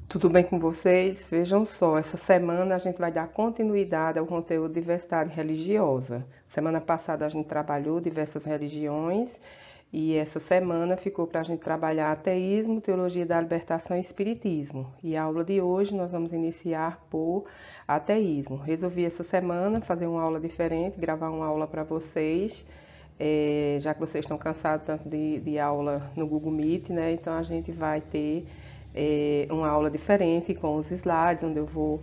Tudo bem com vocês? Vejam só, essa semana a gente vai dar continuidade ao conteúdo de diversidade religiosa. Semana passada a gente trabalhou diversas religiões e essa semana ficou para a gente trabalhar ateísmo, teologia da libertação e espiritismo. E a aula de hoje nós vamos iniciar por ateísmo. Resolvi essa semana fazer uma aula diferente, gravar uma aula para vocês. Já que vocês estão cansados tanto de aula no Google Meet, né? Então a gente vai ter uma aula diferente com os slides, onde eu vou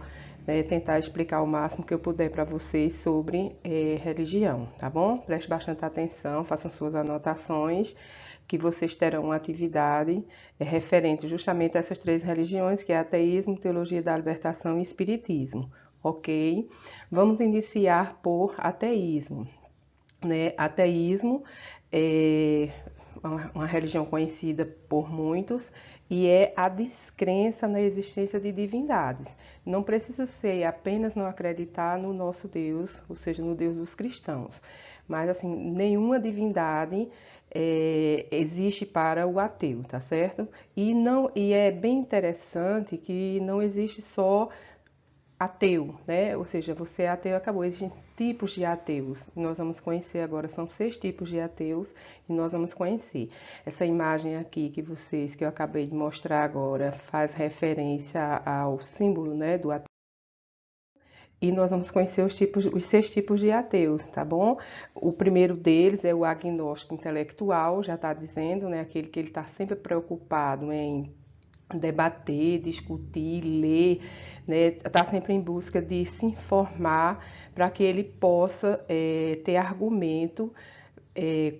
tentar explicar o máximo que eu puder para vocês sobre religião, tá bom? Preste bastante atenção, façam suas anotações, que vocês terão uma atividade referente justamente a essas três religiões, que é ateísmo, teologia da libertação e espiritismo, ok? Vamos iniciar por ateísmo. Né? Ateísmo é uma religião conhecida por muitos e é a descrença na existência de divindades. Não precisa ser apenas não acreditar no nosso Deus, ou seja, no Deus dos cristãos, mas assim, nenhuma divindade existe para o ateu, tá certo? E é bem interessante que não existe só ateu, né? Ou seja, você é ateu, acabou. Existem tipos de ateus. Nós vamos conhecer agora, são 6 tipos de ateus e nós vamos conhecer. Essa imagem aqui que eu acabei de mostrar agora, faz referência ao símbolo, né, do ateu. E nós vamos conhecer os 6 tipos de ateus, tá bom? O primeiro deles é o agnóstico intelectual, já está dizendo, né, aquele que ele está sempre preocupado em debater, discutir, ler, né? Tá sempre em busca de se informar para que ele possa ter argumento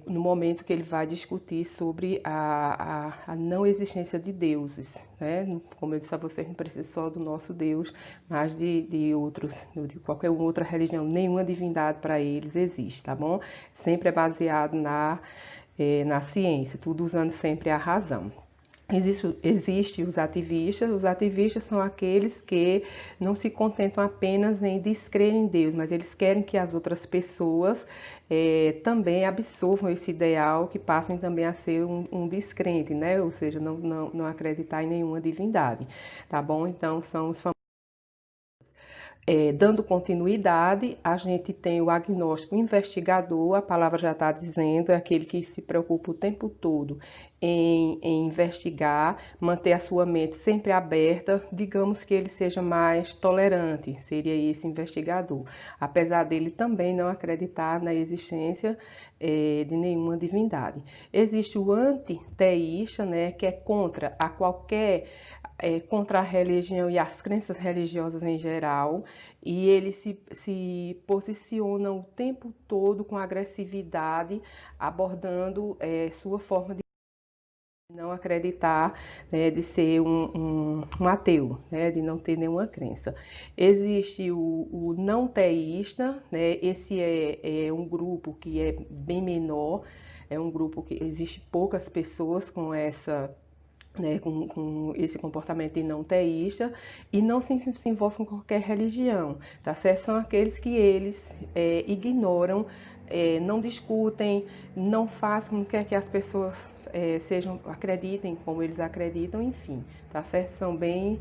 no momento que ele vai discutir sobre a não existência de deuses, né? Como eu disse a vocês, não precisa só do nosso Deus, mas de outros, de qualquer outra religião, nenhuma divindade para eles existe, tá bom? Sempre é baseado na ciência, tudo usando sempre a razão. Existe os ativistas são aqueles que não se contentam apenas em descrer em Deus, mas eles querem que as outras pessoas também absorvam esse ideal, que passem também a ser um descrente, né? Ou seja, não acreditar em nenhuma divindade, tá bom? Então, são os famosos. Dando continuidade, a gente tem o agnóstico investigador, a palavra já está dizendo, é aquele que se preocupa o tempo todo em investigar, manter a sua mente sempre aberta, digamos que ele seja mais tolerante, seria esse investigador, apesar dele também não acreditar na existência de nenhuma divindade. Existe o antiteísta, né, que é contra contra a religião e as crenças religiosas em geral, e eles se posicionam o tempo todo com agressividade, abordando sua forma de não acreditar, né, de ser um ateu, né, de não ter nenhuma crença. Existe o não teísta, né, esse é um grupo que é bem menor, é um grupo que existe poucas pessoas com com esse comportamento de não teísta e não se envolve com qualquer religião, tá certo? São aqueles que eles ignoram, não discutem, não fazem com que as pessoas acreditem como eles acreditam, enfim, tá certo? São bem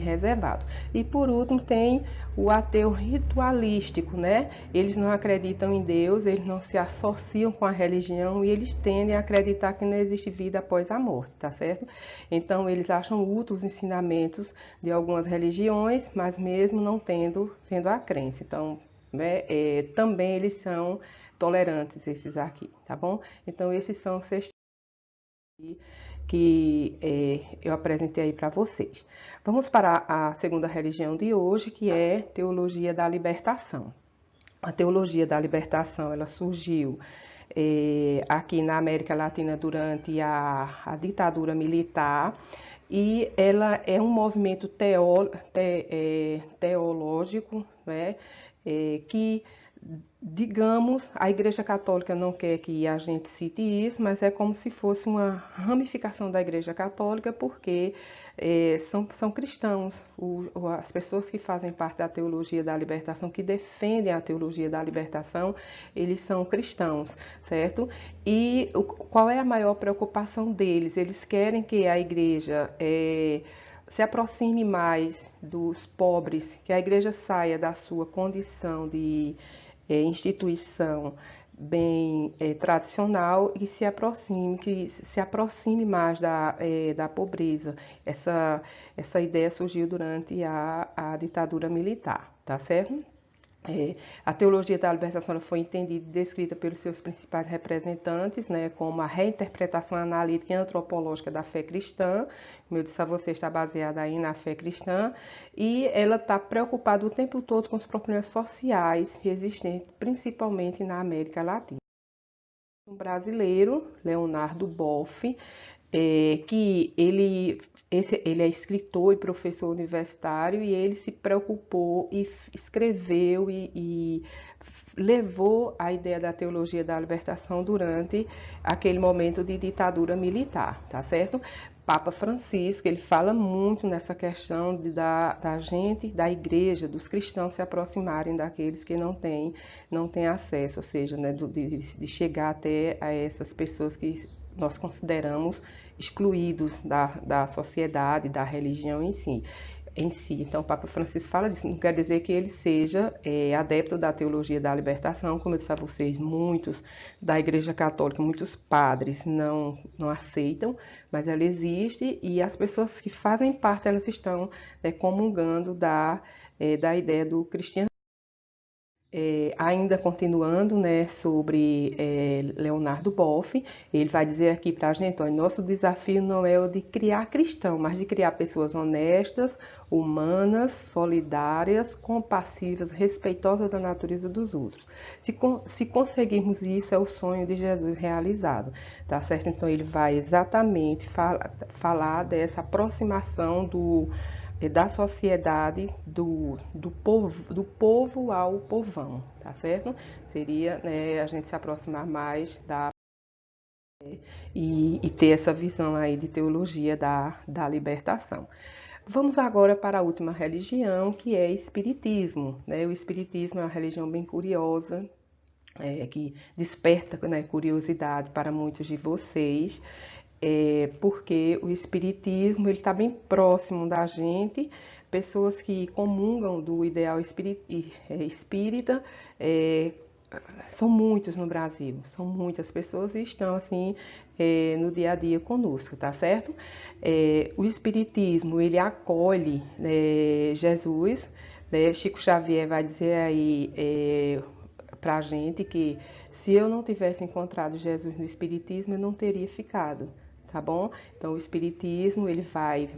reservados. E por último tem o ateu ritualístico, né? Eles não acreditam em Deus, eles não se associam com a religião e eles tendem a acreditar que não existe vida após a morte, tá certo? Então eles acham úteis os ensinamentos de algumas religiões, mas mesmo não tendo a crença. Então, né, também eles são tolerantes, esses aqui, tá bom? Então esses são os 6 que eu apresentei aí para vocês. Vamos para a segunda religião de hoje, que é teologia da libertação. A teologia da libertação, ela surgiu aqui na América Latina durante a ditadura militar e ela é um movimento teológico, né, que digamos, a Igreja Católica não quer que a gente cite isso, mas é como se fosse uma ramificação da Igreja Católica, porque são cristãos. As pessoas que fazem parte da teologia da libertação, que defendem a teologia da libertação, eles são cristãos, certo? E qual é a maior preocupação deles? Eles querem que a Igreja se aproxime mais dos pobres, que a Igreja saia da sua condição de instituição bem tradicional e que se aproxime mais da pobreza. Essa ideia surgiu durante a ditadura militar, tá certo? A teologia da libertação foi entendida e descrita pelos seus principais representantes, né, como a reinterpretação analítica e antropológica da fé cristã, como eu disse a você, está baseada aí na fé cristã, e ela está preocupada o tempo todo com os problemas sociais existentes, principalmente na América Latina. Um brasileiro, Leonardo Boff, que ele é escritor e professor universitário e ele se preocupou e escreveu e levou a ideia da teologia da libertação durante aquele momento de ditadura militar, tá certo? Papa Francisco, ele fala muito nessa questão da gente, da igreja, dos cristãos se aproximarem daqueles que não têm acesso, ou seja, né, de chegar até a essas pessoas que nós consideramos excluídos da sociedade, da religião em si. Então, o Papa Francisco fala disso. Não quer dizer que ele seja adepto da teologia da libertação, como eu disse a vocês, muitos da Igreja Católica, muitos padres não aceitam, mas ela existe e as pessoas que fazem parte, elas estão comungando da ideia do cristianismo. Ainda continuando, né, sobre Leonardo Boff, ele vai dizer aqui para a gente, ó, nosso desafio não é o de criar cristão, mas de criar pessoas honestas, humanas, solidárias, compassivas, respeitosas da natureza dos outros. Se conseguirmos isso, é o sonho de Jesus realizado, tá certo? Então ele vai exatamente falar dessa aproximação da sociedade, do povo ao povão, tá certo? Seria a gente se aproximar mais e ter essa visão aí de teologia da libertação. Vamos agora para a última religião, que é Espiritismo, né? O Espiritismo é uma religião bem curiosa, que desperta, né, curiosidade para muitos de vocês, porque o Espiritismo ele está bem próximo da gente, pessoas que comungam do ideal espírita, são muitos no Brasil, são muitas pessoas e estão assim no dia a dia conosco, tá certo? O Espiritismo ele acolhe Jesus, né? Chico Xavier vai dizer aí para a gente que se eu não tivesse encontrado Jesus no Espiritismo, eu não teria ficado, tá bom? Então o Espiritismo ele vai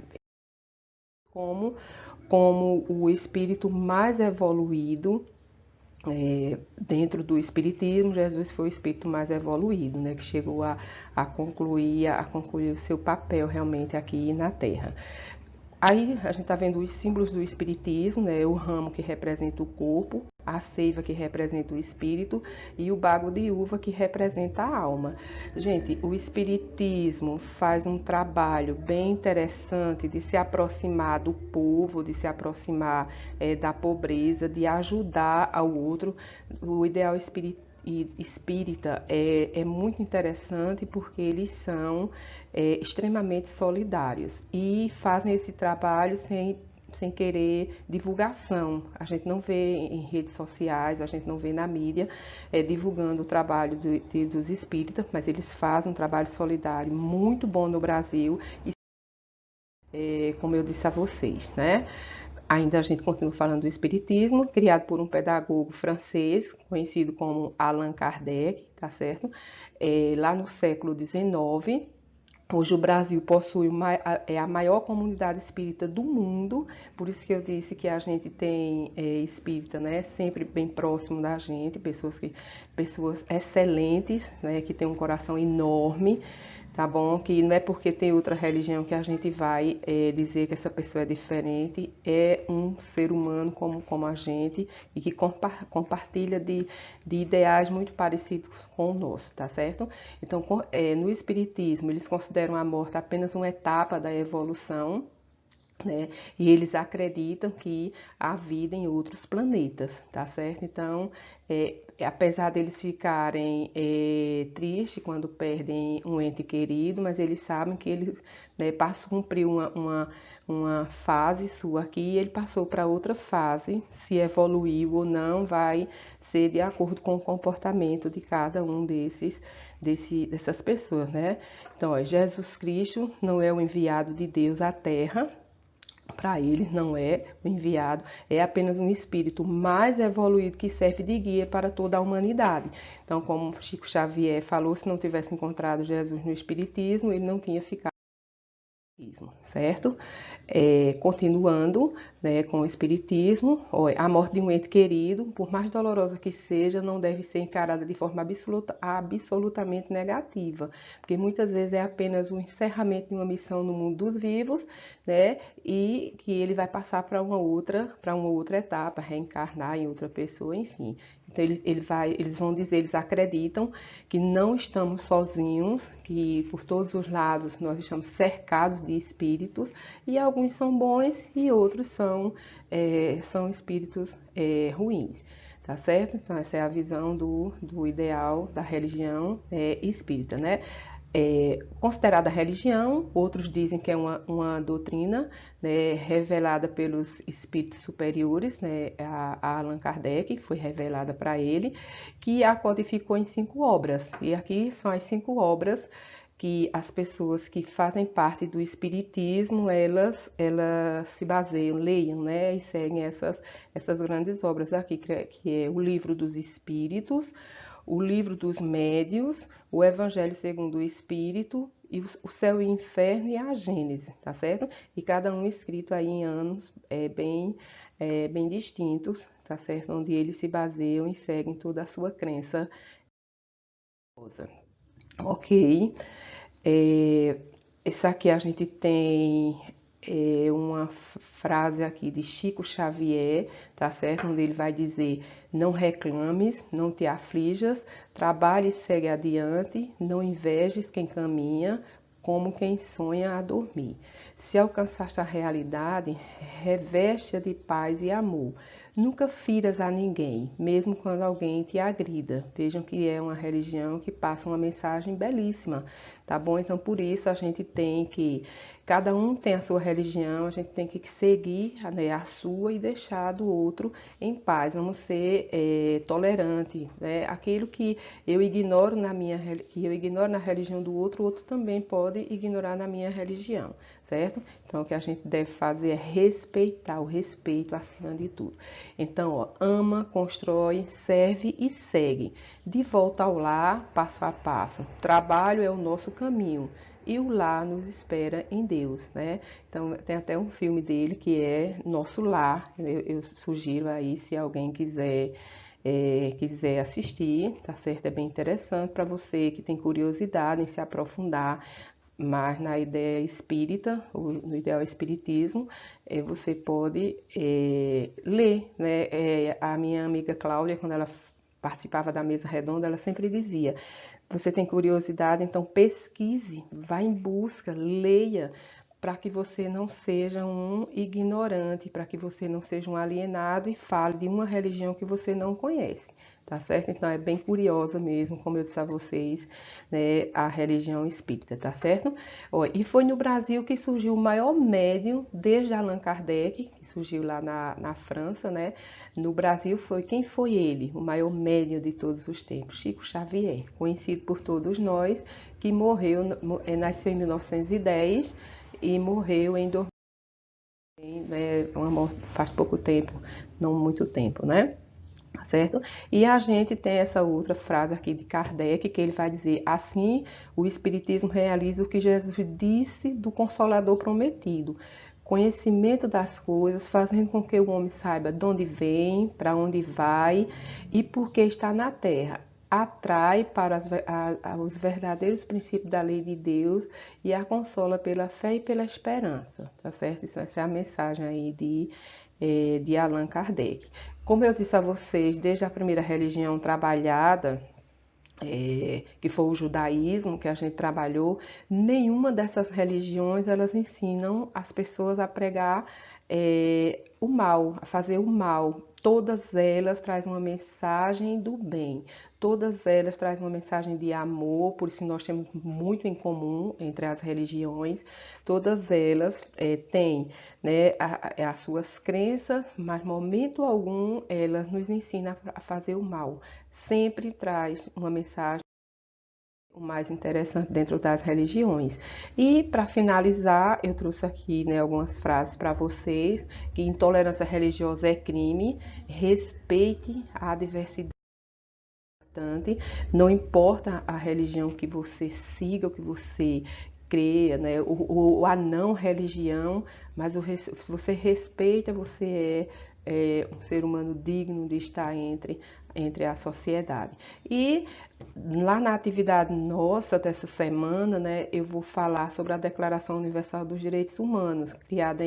como o espírito mais evoluído. Dentro do Espiritismo, Jesus foi o espírito mais evoluído, né, que chegou a concluir o seu papel realmente aqui na Terra. Aí a gente está vendo os símbolos do Espiritismo, né, o ramo que representa o corpo, a seiva que representa o espírito e o bago de uva que representa a alma. Gente, o Espiritismo faz um trabalho bem interessante de se aproximar do povo, de se aproximar da pobreza, de ajudar ao outro. O ideal espírita é muito interessante porque eles são extremamente solidários e fazem esse trabalho sem querer divulgação. A gente não vê em redes sociais, a gente não vê na mídia divulgando o trabalho dos espíritas, mas eles fazem um trabalho solidário muito bom no Brasil e como eu disse a vocês, né? Ainda a gente continua falando do Espiritismo, criado por um pedagogo francês, conhecido como Allan Kardec, tá certo? Lá no século XIX, hoje o Brasil possui a maior comunidade espírita do mundo, por isso que eu disse que a gente tem espírita, né, sempre bem próximo da gente, pessoas excelentes, né, que têm um coração enorme, tá bom? Que não é porque tem outra religião que a gente vai dizer que essa pessoa é diferente, é um ser humano como a gente e que compartilha de ideais muito parecidos com o nosso, tá certo? Então, no Espiritismo, eles consideram a morte apenas uma etapa da evolução, né? E eles acreditam que há vida em outros planetas, tá certo? Então, apesar deles ficarem tristes quando perdem um ente querido, mas eles sabem que ele, né, cumpriu uma fase sua aqui e ele passou para outra fase. Se evoluiu ou não, vai ser de acordo com o comportamento de cada um dessas pessoas, né? Então, ó, Jesus Cristo não é o enviado de Deus à Terra. Para eles não é o enviado, é apenas um espírito mais evoluído que serve de guia para toda a humanidade. Então, como Chico Xavier falou, se não tivesse encontrado Jesus no Espiritismo, ele não tinha ficado no Espiritismo, certo? Continuando, né, com o Espiritismo, a morte de um ente querido, por mais dolorosa que seja, não deve ser encarada de forma absolutamente negativa, porque muitas vezes é apenas o encerramento de uma missão no mundo dos vivos, né, e que ele vai passar para uma outra etapa, reencarnar em outra pessoa, enfim. Então eles vão dizer, eles acreditam que não estamos sozinhos, que por todos os lados nós estamos cercados de espíritos, e alguns são bons e outros são espíritos ruins, tá certo? Então essa é a visão do ideal da religião espírita, né? Considerada religião, outros dizem que é uma doutrina, né, revelada pelos espíritos superiores, né, a Allan Kardec, foi revelada para ele, que a codificou em 5 obras. E aqui são as 5 obras que as pessoas que fazem parte do espiritismo, elas se baseiam, leiam, né, e seguem essas grandes obras aqui, que é o Livro dos Espíritos, o Livro dos Médiuns, o Evangelho segundo o Espírito, e o Céu e o Inferno e a Gênese, tá certo? E cada um escrito aí em anos bem distintos, tá certo? Onde eles se baseiam e seguem toda a sua crença. Ok. Essa aqui a gente tem uma frase aqui de Chico Xavier, tá certo? Onde ele vai dizer: não reclames, não te aflijas, trabalhe e segue adiante, não invejes quem caminha, como quem sonha a dormir. Se alcançaste a realidade, reveste-a de paz e amor. Nunca firas a ninguém, mesmo quando alguém te agrida. Vejam que é uma religião que passa uma mensagem belíssima, tá bom? Então, por isso, a gente tem que... Cada um tem a sua religião, a gente tem que seguir, né, a sua e deixar do outro em paz. Vamos ser tolerantes, né? Aquilo que eu ignoro na religião do outro, o outro também pode ignorar na minha religião, certo? Então, o que a gente deve fazer é respeitar, o respeito acima de tudo. Então, ó, ama, constrói, serve e segue. De volta ao lar, passo a passo. Trabalho é o nosso caminho e o lar nos espera em Deus, né? Então, tem até um filme dele que é Nosso Lar. Eu sugiro aí, se alguém quiser assistir, tá certo? É bem interessante para você que tem curiosidade em se aprofundar mais na ideia espírita, no ideal espiritismo, você pode ler, né? A minha amiga Cláudia, quando ela participava da mesa redonda, ela sempre dizia: você tem curiosidade, então pesquise, vá em busca, leia, para que você não seja um ignorante, para que você não seja um alienado e fale de uma religião que você não conhece, tá certo? Então é bem curiosa mesmo, como eu disse a vocês, né, a religião espírita, tá certo? E foi no Brasil que surgiu o maior médium desde Allan Kardec, que surgiu lá na França, né? No Brasil quem foi ele? O maior médium de todos os tempos, Chico Xavier, conhecido por todos nós, que nasceu em 1910 e morreu em 2000, né? Uma morte faz pouco tempo, não muito tempo, né? Certo? E a gente tem essa outra frase aqui de Kardec, que ele vai dizer: assim o Espiritismo realiza o que Jesus disse do Consolador prometido, conhecimento das coisas, fazendo com que o homem saiba de onde vem, para onde vai e por que está na Terra. atrai para os verdadeiros princípios da lei de Deus e a consola pela fé e pela esperança, tá certo? Essa é a mensagem aí de Allan Kardec. Como eu disse a vocês, desde a primeira religião trabalhada, que foi o judaísmo que a gente trabalhou, nenhuma dessas religiões elas ensinam as pessoas a pregar o mal, a fazer o mal. Todas elas trazem uma mensagem do bem, todas elas trazem uma mensagem de amor, por isso nós temos muito em comum entre as religiões. Todas elas têm, né, as suas crenças, mas momento algum elas nos ensinam a fazer o mal. Sempre traz uma mensagem o mais interessante dentro das religiões. E para finalizar, eu trouxe aqui, né, algumas frases para vocês, que intolerância religiosa é crime, respeite a diversidade, não importa a religião que você siga, o que você creia, né, ou a não religião, mas se você respeita, você é um ser humano digno de estar entre a sociedade. E lá na atividade nossa dessa semana, né, eu vou falar sobre a Declaração Universal dos Direitos Humanos, criada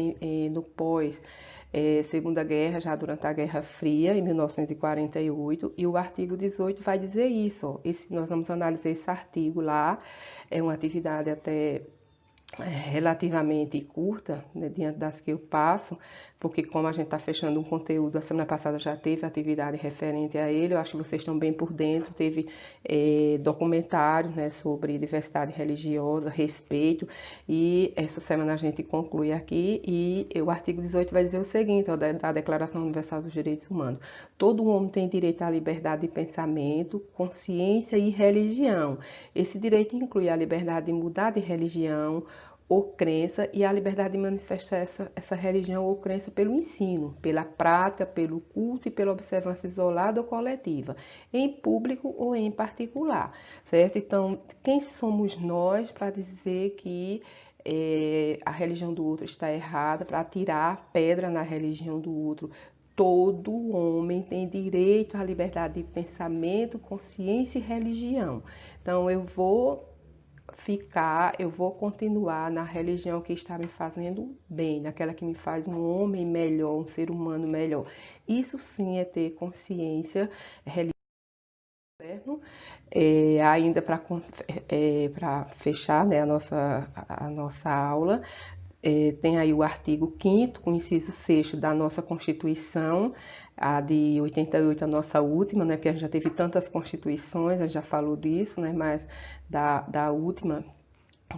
no pós Segunda Guerra, já durante a Guerra Fria, em 1948, e o artigo 18 vai dizer isso. Ó. Nós vamos analisar esse artigo lá, é uma atividade até relativamente curta, né, diante das que eu passo, porque como a gente está fechando um conteúdo, a semana passada já teve atividade referente a ele, eu acho que vocês estão bem por dentro, teve documentário, né, sobre diversidade religiosa, respeito, e essa semana a gente conclui aqui, e o artigo 18 vai dizer o seguinte, ó, da Declaração Universal dos Direitos Humanos: todo homem tem direito à liberdade de pensamento, consciência e religião. Esse direito inclui a liberdade de mudar de religião ou crença e a liberdade de manifestar essa religião ou crença pelo ensino, pela prática, pelo culto e pela observância isolada ou coletiva, em público ou em particular, certo? Então, quem somos nós para dizer que a religião do outro está errada, para tirar pedra na religião do outro? Todo homem tem direito à liberdade de pensamento, consciência e religião. Então, eu vou continuar na religião que está me fazendo bem, naquela que me faz um homem melhor, um ser humano melhor. Isso sim é ter consciência religiosa. Ainda para fechar, né, a nossa aula, tem aí o artigo 5º, com o inciso 6º da nossa Constituição, a de 88, a nossa última, né, porque a gente já teve tantas constituições, a gente já falou disso, né, mas da última,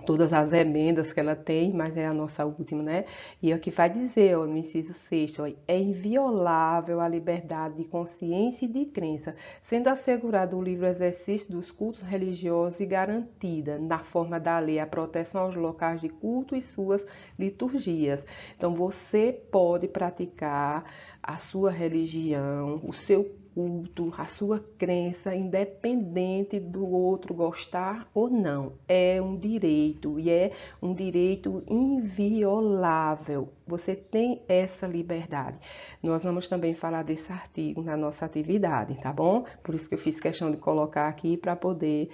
todas as emendas que ela tem, mas é a nossa última, né? E aqui vai dizer, ó, no inciso 6º, ó, é inviolável a liberdade de consciência e de crença, sendo assegurado o livre exercício dos cultos religiosos e garantida, na forma da lei, a proteção aos locais de culto e suas liturgias. Então, você pode praticar a sua religião, o seu culto, a sua crença, independente do outro gostar ou não. É um direito e é um direito inviolável. Você tem essa liberdade. Nós vamos também falar desse artigo na nossa atividade, tá bom? Por isso que eu fiz questão de colocar aqui para poder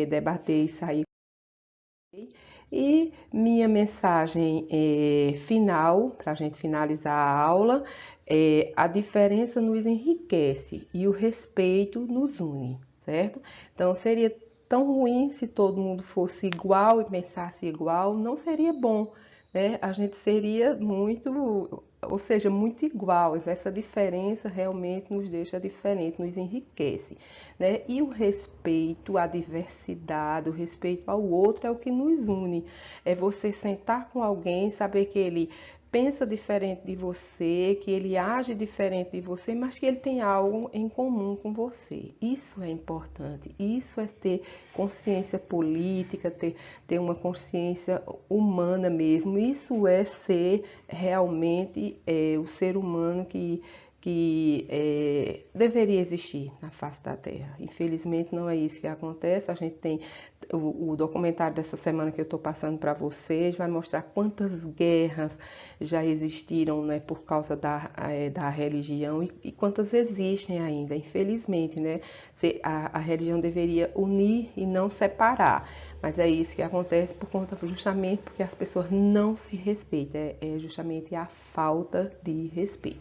debater e sair. E minha mensagem final, para a gente finalizar a aula, a diferença nos enriquece e o respeito nos une, certo? Então, seria tão ruim se todo mundo fosse igual e pensasse igual, não seria bom, né? A gente seria muito, ou seja, muito igual. Essa diferença realmente nos deixa diferente, nos enriquece, né? E o respeito à diversidade, o respeito ao outro é o que nos une. É você sentar com alguém, saber que ele pensa diferente de você, que ele age diferente de você, mas que ele tem algo em comum com você. Isso é importante. Isso é ter consciência política, ter uma consciência humana mesmo. Isso é ser realmente o ser humano que deveria existir na face da Terra. Infelizmente não é isso que acontece. A gente tem o documentário dessa semana que eu estou passando para vocês, vai mostrar quantas guerras já existiram, né, por causa da religião e quantas existem ainda, infelizmente, né? A religião deveria unir e não separar, mas é isso que acontece por conta justamente porque as pessoas não se respeitam, é justamente a falta de respeito.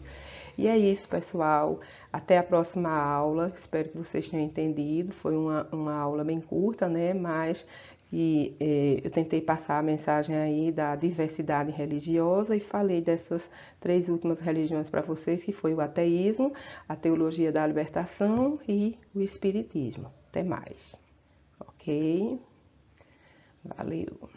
E é isso, pessoal. Até a próxima aula. Espero que vocês tenham entendido. Foi uma aula bem curta, né? Mas que eu tentei passar a mensagem aí da diversidade religiosa e falei dessas 3 últimas religiões para vocês, que foi o ateísmo, a teologia da libertação e o espiritismo. Até mais. Ok? Valeu.